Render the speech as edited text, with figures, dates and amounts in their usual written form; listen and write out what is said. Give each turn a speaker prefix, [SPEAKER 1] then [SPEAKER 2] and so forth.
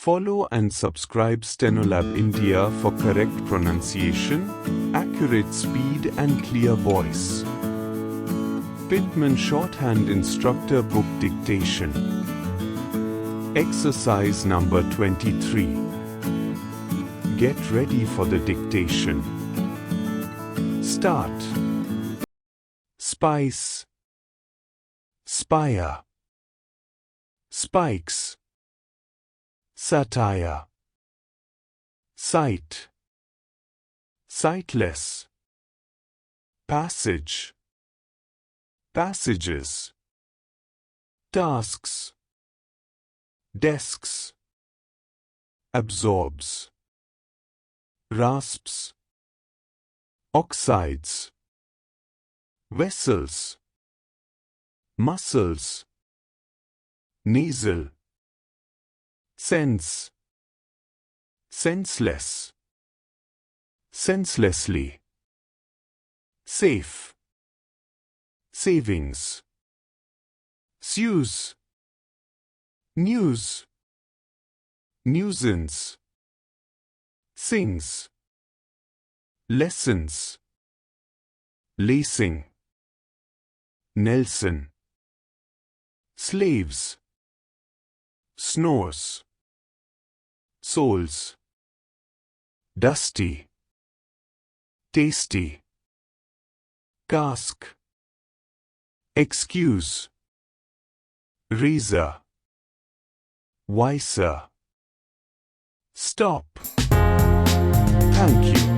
[SPEAKER 1] Follow and subscribe Stenolab India for correct pronunciation, accurate speed and clear voice. Pitman Shorthand Instructor Book Dictation. Exercise number 23. Get ready for the dictation. Start. Spice, spire, spikes, satire, sight, sightless, passage, passages, tasks, desks, absorbs, rasps, oxides, vessels, muscles, nasal, sense, senseless, senselessly, safe, savings, sues, news, nuisance, sings, lessons, lacing, Nelson, slaves, snores, souls, dusty, tasty, cask, excuse, razor, wiser, stop. Thank you.